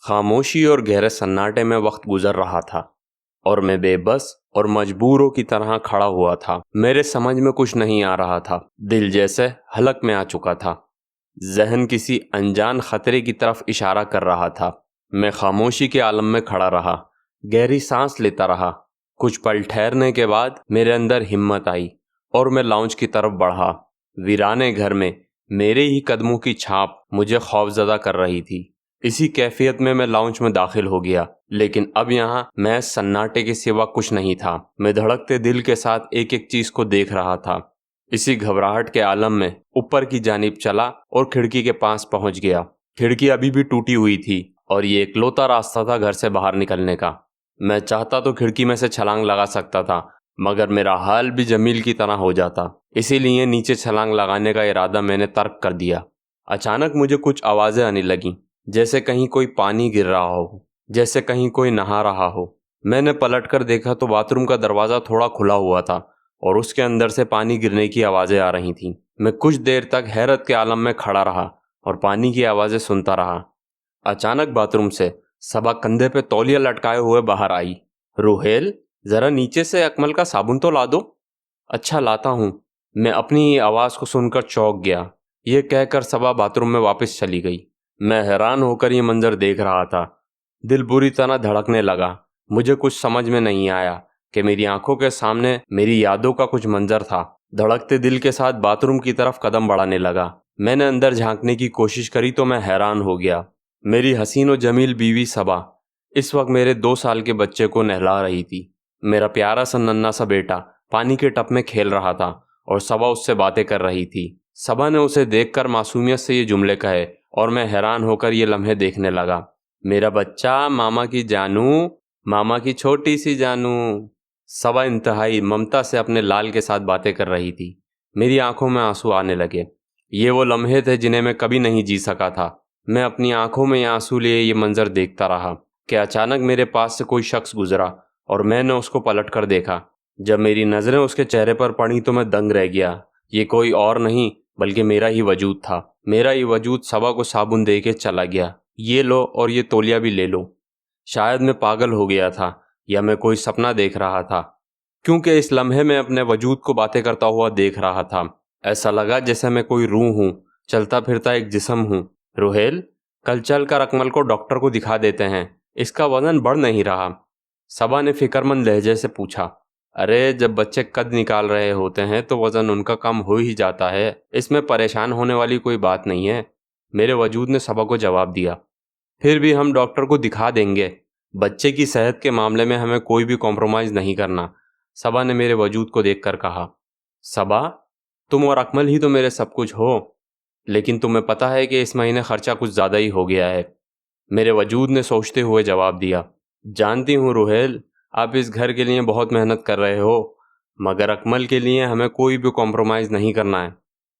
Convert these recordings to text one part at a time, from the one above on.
खामोशी और गहरे सन्नाटे में वक्त गुजर रहा था और मैं बेबस और मजबूरों की तरह खड़ा हुआ था। मेरे समझ में कुछ नहीं आ रहा था। दिल जैसे हलक में आ चुका था। जहन किसी अनजान खतरे की तरफ इशारा कर रहा था। मैं खामोशी के आलम में खड़ा रहा, गहरी सांस लेता रहा। कुछ पल ठहरने के बाद मेरे अंदर हिम्मत आई और मैं लाउंज की तरफ बढ़ा। वीराने घर में मेरे ही कदमों की छाप मुझे खौफजदा कर रही थी। इसी कैफियत में मैं लाउंज में दाखिल हो गया, लेकिन अब यहाँ मैं सन्नाटे के सिवा कुछ नहीं था। मैं धड़कते दिल के साथ एक एक चीज को देख रहा था। इसी घबराहट के आलम में ऊपर की जानिब चला और खिड़की के पास पहुंच गया। खिड़की अभी भी टूटी हुई थी और ये इकलौता रास्ता था घर से बाहर निकलने का। मैं चाहता तो खिड़की में से छलांग लगा सकता था, मगर मेरा हाल भी जमील की तरह हो जाता। इसीलिए नीचे छलांग लगाने का इरादा मैंने तर्क कर दिया। अचानक मुझे कुछ आवाजें आने लगीं, जैसे कहीं कोई पानी गिर रहा हो, जैसे कहीं कोई नहा रहा हो। मैंने पलटकर देखा तो बाथरूम का दरवाज़ा थोड़ा खुला हुआ था और उसके अंदर से पानी गिरने की आवाज़ें आ रही थीं। मैं कुछ देर तक हैरत के आलम में खड़ा रहा और पानी की आवाज़ें सुनता रहा। अचानक बाथरूम से सबा कंधे पे तौलिया लटकाए हुए बाहर आई। रुहेल, ज़रा नीचे से अकमल का साबुन तो ला दो। अच्छा, लाता हूँ। मैं अपनी ही आवाज़ को सुनकर चौंक गया। ये कहकर सबा बाथरूम में वापस चली गई। मैं हैरान होकर ये मंजर देख रहा था। दिल बुरी तरह धड़कने लगा। मुझे कुछ समझ में नहीं आया कि मेरी आंखों के सामने मेरी यादों का कुछ मंजर था। धड़कते दिल के साथ बाथरूम की तरफ कदम बढ़ाने लगा। मैंने अंदर झांकने की कोशिश करी तो मैं हैरान हो गया। मेरी हसीन और जमील बीवी सबा इस वक्त मेरे 2 साल के बच्चे को नहला रही थी। मेरा प्यारा सा नन्हा सा बेटा पानी के टब में खेल रहा था और सबा उससे बातें कर रही थी। सबा ने उसे देखकर मासूमियत से ये जुमले कहे और मैं हैरान होकर ये लम्हे देखने लगा। मेरा बच्चा, मामा की जानू, मामा की छोटी सी जानू। सबा इंतहाई ममता से अपने लाल के साथ बातें कर रही थी। मेरी आंखों में आंसू आने लगे। ये वो लम्हे थे जिन्हें मैं कभी नहीं जी सका था। मैं अपनी आंखों में आंसू लिए ये मंजर देखता रहा कि अचानक मेरे पास से कोई शख्स गुजरा और मैंने उसको पलट कर देखा। जब मेरी नज़रें उसके चेहरे पर पड़ी तो मैं दंग रह गया। ये कोई और नहीं बल्कि मेरा ही वजूद था। मेरा ही वजूद सबा को साबुन दे के चला गया। ये लो और ये तौलिया भी ले लो। शायद मैं पागल हो गया था या मैं कोई सपना देख रहा था, क्योंकि इस लम्हे में अपने वजूद को बातें करता हुआ देख रहा था। ऐसा लगा जैसे मैं कोई रूह हूँ, चलता फिरता एक जिस्म हूँ। रुहेल, कल चल कर अकमल को डॉक्टर को दिखा देते हैं, इसका वजन बढ़ नहीं रहा। सबा ने फिक्रमंद लहजे से पूछा। अरे, जब बच्चे कद निकाल रहे होते हैं तो वजन उनका कम हो ही जाता है, इसमें परेशान होने वाली कोई बात नहीं है। मेरे वजूद ने सबा को जवाब दिया। फिर भी हम डॉक्टर को दिखा देंगे। बच्चे की सेहत के मामले में हमें कोई भी कॉम्प्रोमाइज़ नहीं करना, सबा ने मेरे वजूद को देखकर कहा। सबा, तुम और अकमल ही तो मेरे सब कुछ हो, लेकिन तुम्हें पता है कि इस महीने खर्चा कुछ ज़्यादा ही हो गया है, मेरे वजूद ने सोचते हुए जवाब दिया। जानती हूँ रुहेल, आप इस घर के लिए बहुत मेहनत कर रहे हो, मगर अकमल के लिए हमें कोई भी कॉम्प्रोमाइज़ नहीं करना है,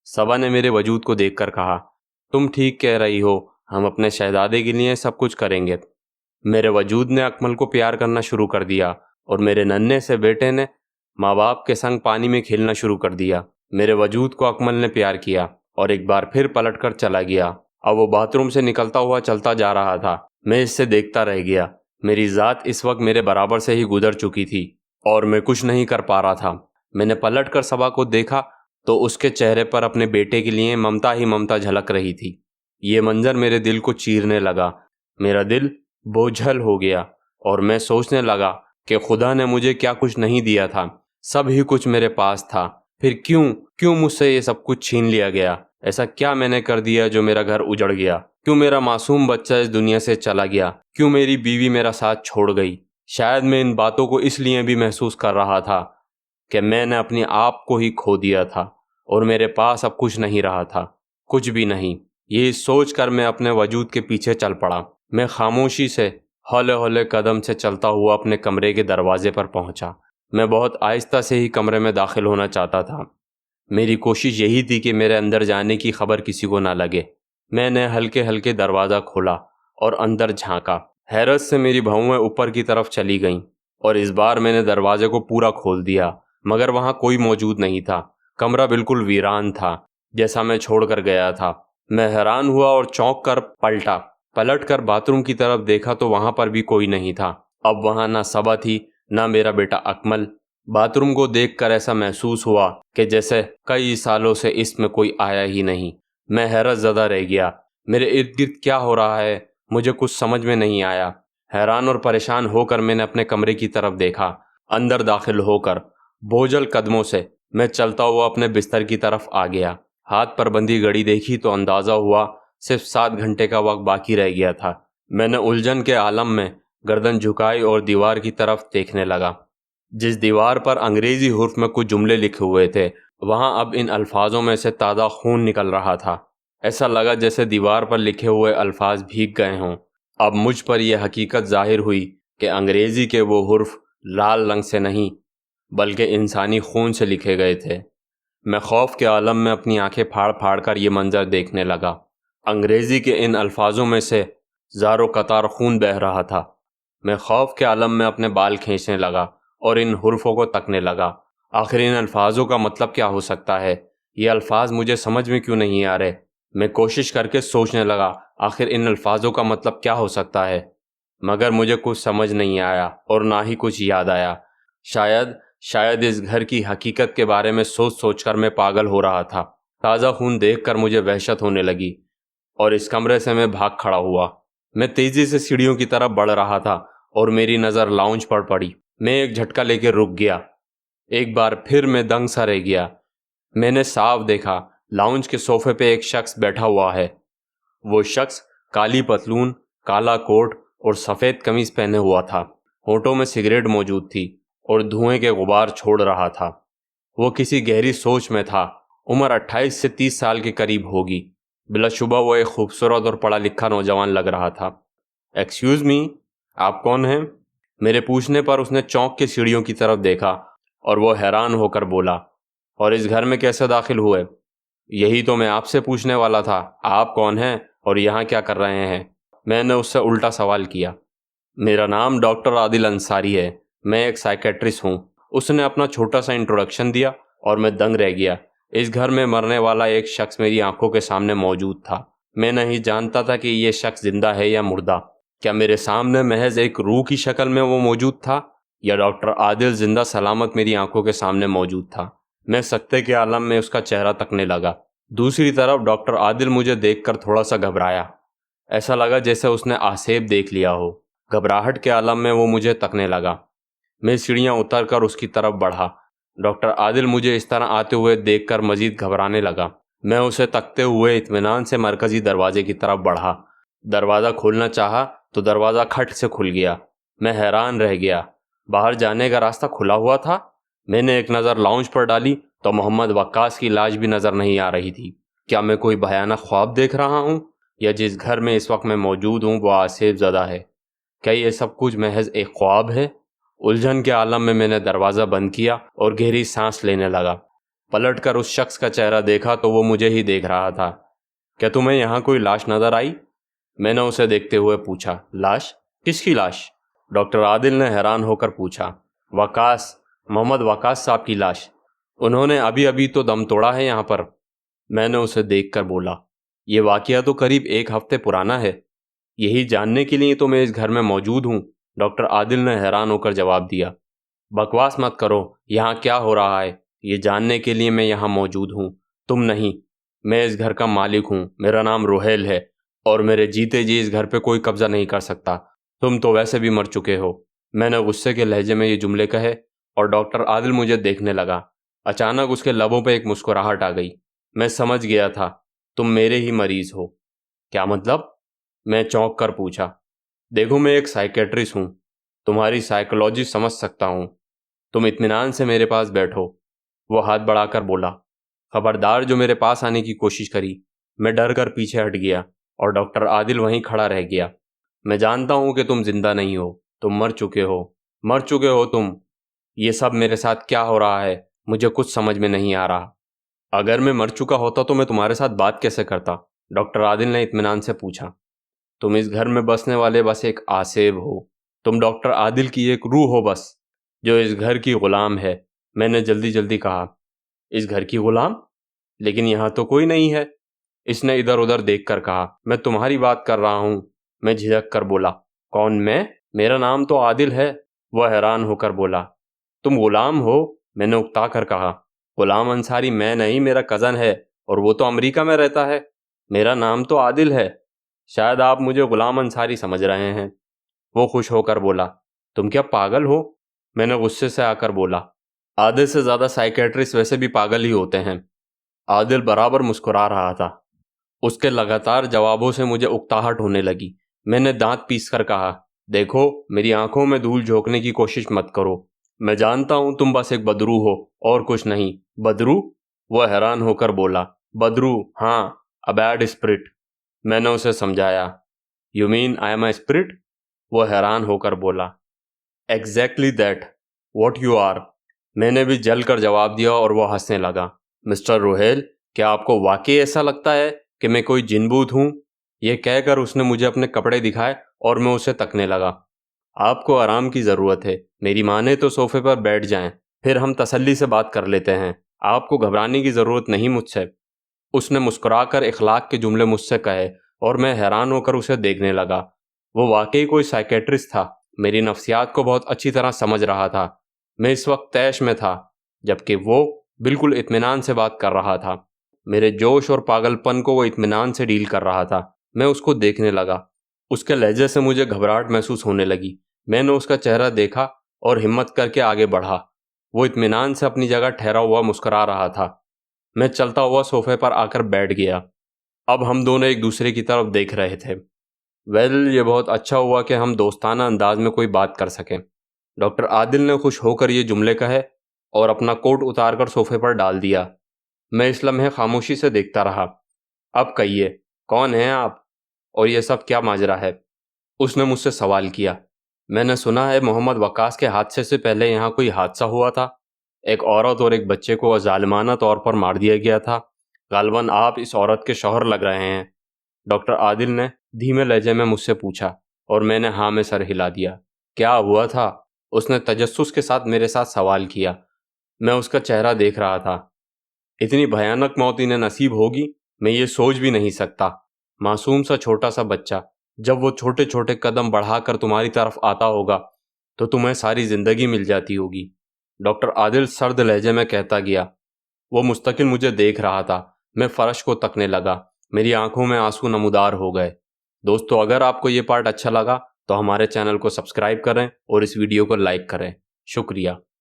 सबा ने मेरे वजूद को देखकर कहा। तुम ठीक कह रही हो, हम अपने शहजादे के लिए सब कुछ करेंगे। मेरे वजूद ने अकमल को प्यार करना शुरू कर दिया और मेरे नन्हे से बेटे ने माँ बाप के संग पानी में खेलना शुरू कर दिया। मेरे वजूद को अकमल ने प्यार किया और एक बार फिर पलट कर चला गया। अब वो बाथरूम से निकलता हुआ चलता जा रहा था। मैं इससे देखता रह गया। मेरी ज़ात इस वक्त मेरे बराबर से ही गुजर चुकी थी और मैं कुछ नहीं कर पा रहा था। मैंने पलट कर सबा को देखा तो उसके चेहरे पर अपने बेटे के लिए ममता ही ममता झलक रही थी। ये मंजर मेरे दिल को चीरने लगा। मेरा दिल बोझल हो गया और मैं सोचने लगा कि खुदा ने मुझे क्या कुछ नहीं दिया था। सब ही कुछ मेरे पास था, फिर क्यों क्यों मुझसे ये सब कुछ छीन लिया गया? ऐसा क्या मैंने कर दिया जो मेरा घर उजड़ गया? क्यों मेरा मासूम बच्चा इस दुनिया से चला गया? क्यों मेरी बीवी मेरा साथ छोड़ गई? शायद मैं इन बातों को इसलिए भी महसूस कर रहा था कि मैंने अपने आप को ही खो दिया था और मेरे पास अब कुछ नहीं रहा था, कुछ भी नहीं। ये सोच कर मैं अपने वजूद के पीछे चल पड़ा। मैं खामोशी से हौले हौले कदम से चलता हुआ अपने कमरे के दरवाजे पर पहुंचा। मैं बहुत आहिस्ता से ही कमरे में दाखिल होना चाहता था। मेरी कोशिश यही थी कि मेरे अंदर जाने की खबर किसी को ना लगे। मैंने हल्के हल्के दरवाज़ा खोला और अंदर झांका। हैरत से मेरी भौंवें ऊपर की तरफ चली गईं और इस बार मैंने दरवाजे को पूरा खोल दिया, मगर वहाँ कोई मौजूद नहीं था। कमरा बिल्कुल वीरान था, जैसा मैं छोड़ कर गया था। मैं हैरान हुआ और चौंक कर पलटा। पलटकर बाथरूम की तरफ देखा तो वहां पर भी कोई नहीं था। अब वहां ना सबा थी, ना मेरा बेटा अकमल। बाथरूम को देखकर ऐसा महसूस हुआ कि जैसे कई सालों से इसमें कोई आया ही नहीं। मैं हैरत ज़दा रह गया। मेरे इर्द गिर्द क्या हो रहा है, मुझे कुछ समझ में नहीं आया। हैरान और परेशान होकर मैंने अपने कमरे की तरफ देखा। अंदर दाखिल होकर बोझल कदमों से मैं चलता हुआ अपने बिस्तर की तरफ आ गया। हाथ पर बंधी घड़ी देखी तो अंदाज़ा हुआ सिर्फ 7 घंटे का वक्त बाकी रह गया था। मैंने उलझन के आलम में गर्दन झुकाई और दीवार की तरफ देखने लगा। जिस दीवार पर अंग्रेजी हुर्फ में कुछ जुमले लिखे हुए थे, वहां अब इन अल्फाजों में से ताज़ा खून निकल रहा था। ऐसा लगा जैसे दीवार पर लिखे हुए अल्फाज भीग गए हों। अब मुझ पर यह हकीकत जाहिर हुई कि अंग्रेजी के वो हुर्फ लाल रंग से नहीं बल्कि इंसानी खून से लिखे गए थे। मैं खौफ के आलम में अपनी आंखें फाड़ फाड़ कर ये मंजर देखने लगा। अंग्रेजी के इन अल्फाजों में से ज़ारो कतार खून बह रहा था। मैं खौफ के आलम में अपने बाल खींचने लगा और इन हुर्फों को तकने लगा। आखिर इन अल्फाजों का मतलब क्या हो सकता है? ये अल्फाज मुझे समझ में क्यों नहीं आ रहे? मैं कोशिश करके सोचने लगा, आखिर इन अल्फाजों का मतलब क्या हो सकता है, मगर मुझे कुछ समझ नहीं आया और ना ही कुछ याद आया। शायद शायद इस घर की हकीकत के बारे में सोच सोचकर मैं पागल हो रहा था। ताज़ा खून देखकर मुझे वहशत होने लगी और इस कमरे से मैं भाग खड़ा हुआ। मैं तेजी से सीढ़ियों की तरफ बढ़ रहा था और मेरी नज़र लाउंज पर पड़ी। मैं एक झटका लेकर रुक गया। एक बार फिर मैं दंग सा रह गया। मैंने साफ देखा, लाउंज के सोफे पे एक शख्स बैठा हुआ है। वो शख्स काली पतलून, काला कोट और सफ़ेद कमीज पहने हुआ था। होठों में सिगरेट मौजूद थी और धुएं के गुबार छोड़ रहा था। वो किसी गहरी सोच में था। उम्र 28 से 30 साल के करीब होगी। बिलाशुबा वो एक खूबसूरत और पढ़ा लिखा नौजवान लग रहा था। एक्सक्यूज़ मी, आप कौन हैं? मेरे पूछने पर उसने चौंक के सीढ़ियों की तरफ देखा और वो हैरान होकर बोला, और इस घर में कैसे दाखिल हुए? यही तो मैं आपसे पूछने वाला था, आप कौन हैं और यहाँ क्या कर रहे हैं? मैंने उससे उल्टा सवाल किया। मेरा नाम डॉक्टर आदिल अंसारी है, मैं एक साइकेट्रिस्ट हूँ। उसने अपना छोटा सा इंट्रोडक्शन दिया और मैं दंग रह गया। इस घर में मरने वाला एक शख्स मेरी आंखों के सामने मौजूद था। मैं नहीं जानता था कि ये शख्स जिंदा है या मुर्दा। क्या मेरे सामने महज एक रूह की शक्ल में वो मौजूद था, या डॉक्टर आदिल जिंदा सलामत मेरी आंखों के सामने मौजूद था? मैं सकते के आलम में उसका चेहरा तकने लगा। दूसरी तरफ डॉक्टर आदिल मुझे देखकर थोड़ा सा घबराया। ऐसा लगा जैसे उसने आसेब देख लिया हो। घबराहट के आलम में वो मुझे तकने लगा। मैं सीढ़ियाँ उतरकर उसकी तरफ बढ़ा। डॉक्टर आदिल मुझे इस तरह आते हुए देखकर मजीद घबराने लगा। मैं उसे तकते हुए इत्मीनान से मरकजी दरवाजे की तरफ बढ़ा। दरवाज़ा खोलना चाहा तो दरवाज़ा खट से खुल गया। मैं हैरान रह गया। बाहर जाने का रास्ता खुला हुआ था। मैंने एक नज़र लाउंज पर डाली तो मोहम्मद वक्कास की लाश भी नज़र नहीं आ रही थी। क्या मैं कोई भयानक ख्वाब देख रहा हूँ, या जिस घर में इस वक्त मैं मौजूद हूँ वो आसेब ज़दा है? क्या ये सब कुछ महज एक ख्वाब है? उलझन के आलम में मैंने दरवाज़ा बंद किया और गहरी सांस लेने लगा। पलटकर उस शख्स का चेहरा देखा तो वो मुझे ही देख रहा था। क्या तुम्हें यहाँ कोई लाश नज़र आई? मैंने उसे देखते हुए पूछा। लाश? किसकी लाश? डॉक्टर आदिल ने हैरान होकर पूछा। वकास, मोहम्मद वकास साहब की लाश। उन्होंने अभी अभी तो दम तोड़ा है यहाँ पर। मैंने उसे देखकर बोला, ये वाकया तो करीब 1 हफ्ते पुराना है। यही जानने के लिए तो मैं इस घर में मौजूद हूँ। डॉक्टर आदिल ने हैरान होकर जवाब दिया। बकवास मत करो, यहाँ क्या हो रहा है ये जानने के लिए मैं यहाँ मौजूद हूँ, तुम नहीं। मैं इस घर का मालिक हूँ, मेरा नाम रोहेल है और मेरे जीते जी इस घर पे कोई कब्जा नहीं कर सकता। तुम तो वैसे भी मर चुके हो। मैंने गुस्से के लहजे में ये जुमले कहे और डॉक्टर आदिल मुझे देखने लगा। अचानक उसके लबों पर एक मुस्कुराहट आ गई। मैं समझ गया था, तुम मेरे ही मरीज हो। क्या मतलब? मैं चौंक कर पूछा। देखो, मैं एक साइकेट्रिस्ट हूँ, तुम्हारी साइकोलॉजी समझ सकता हूँ। तुम इत्मीनान से मेरे पास बैठो। वो हाथ बढ़ाकर बोला। खबरदार जो मेरे पास आने की कोशिश करी। मैं डर कर पीछे हट गया और डॉक्टर आदिल वहीं खड़ा रह गया। मैं जानता हूँ कि तुम जिंदा नहीं हो, तुम मर चुके हो। मर चुके हो तुम। ये सब मेरे साथ क्या हो रहा है मुझे कुछ समझ में नहीं आ रहा। अगर मैं मर चुका होता तो मैं तुम्हारे साथ बात कैसे करता? डॉक्टर आदिल ने इत्मीनान से पूछा। तुम इस घर में बसने वाले बस एक आसेब हो। तुम डॉक्टर आदिल की एक रूह हो बस, जो इस घर की गुलाम है। मैंने जल्दी जल्दी कहा। इस घर की गुलाम? लेकिन यहाँ तो कोई नहीं है। इसने इधर उधर देखकर कहा। मैं तुम्हारी बात कर रहा हूँ। मैं झिझक कर बोला, कौन मैं? मेरा नाम तो आदिल है। वह हैरान होकर बोला, तुम गुलाम हो? मैंने उकता कर कहा, गुलाम अंसारी मैं नहीं, मेरा कज़न है और वो तो अमेरिका में रहता है। मेरा नाम तो आदिल है। शायद आप मुझे गुलाम अंसारी समझ रहे हैं। वो खुश होकर बोला, तुम क्या पागल हो? मैंने गुस्से से आकर बोला, आधे से ज़्यादा साइकेट्रिस्ट वैसे भी पागल ही होते हैं। आदिल बराबर मुस्कुरा रहा था। उसके लगातार जवाबों से मुझे उकताहट होने लगी। मैंने दांत पीस कर कहा, देखो मेरी आंखों में धूल झोंकने की कोशिश मत करो। मैं जानता हूं तुम बस एक बदरू हो और कुछ नहीं। बदरू? वह हैरान होकर बोला, बदरू, हाँ, अ बैड स्पिरिट। मैंने उसे समझाया, you mean I am a spirit? वह हैरान होकर बोला, exactly that what you are. मैंने भी जल कर जवाब दिया और वह हंसने लगा। मिस्टर रोहेल, क्या आपको वाकई ऐसा लगता है कि मैं कोई जिनबूत हूं? यह कहकर उसने मुझे अपने कपड़े दिखाए और मैं उसे तकने लगा। आपको आराम की ज़रूरत है। मेरी माने तो सोफे पर बैठ जाएं, फिर हम तसल्ली से बात कर लेते हैं। आपको घबराने की ज़रूरत नहीं मुझसे। उसने मुस्कुराकर इखलाक के जुमले मुझसे कहे और मैं हैरान होकर उसे देखने लगा। वो वाकई कोई साइकेट्रिस्ट था। मेरी नफ्सियात को बहुत अच्छी तरह समझ रहा था। मैं इस वक्त तैश में था, जबकि वो बिल्कुल इत्मीनान से बात कर रहा था। मेरे जोश और पागलपन को वो इत्मीनान से डील कर रहा था। मैं उसको देखने लगा। उसके लहजे से मुझे घबराहट महसूस होने लगी। मैंने उसका चेहरा देखा और हिम्मत करके आगे बढ़ा। वो इत्मीनान से अपनी जगह ठहरा हुआ मुस्कुरा रहा था। मैं चलता हुआ सोफे पर आकर बैठ गया। अब हम दोनों एक दूसरे की तरफ देख रहे थे। ये बहुत अच्छा हुआ कि हम दोस्ताना अंदाज में कोई बात कर सकें। डॉक्टर आदिल ने खुश होकर ये जुमले कहे और अपना कोट उतारकर सोफे पर डाल दिया। मैं इस लम्हे खामोशी से देखता रहा। अब कहिए, कौन हैं आप और ये सब क्या माजरा है? उसने मुझसे सवाल किया। मैंने सुना है मोहम्मद वकास के हादसे से पहले यहाँ कोई हादसा हुआ था। एक औरत और एक बच्चे को जालिमाना तौर पर मार दिया गया था। गालबन आप इस औरत के शौहर लग रहे हैं। डॉक्टर आदिल ने धीमे लहजे में मुझसे पूछा और मैंने हाँ में सर हिला दिया। क्या हुआ था? उसने तजस्सुस के साथ मेरे साथ सवाल किया। मैं उसका चेहरा देख रहा था। इतनी भयानक मौत इन्हें नसीब होगी, मैं ये सोच भी नहीं सकता। मासूम सा छोटा सा बच्चा, जब वो छोटे छोटे कदम बढ़ाकर तुम्हारी तरफ आता होगा तो तुम्हें सारी जिंदगी मिल जाती होगी। डॉक्टर आदिल सर्द लहजे में कहता गया। वो मुस्तकिल मुझे देख रहा था। मैं फर्श को तकने लगा। मेरी आंखों में आंसू नमूदार हो गए। दोस्तों, अगर आपको ये पार्ट अच्छा लगा तो हमारे चैनल को सब्सक्राइब करें और इस वीडियो को लाइक करें। शुक्रिया।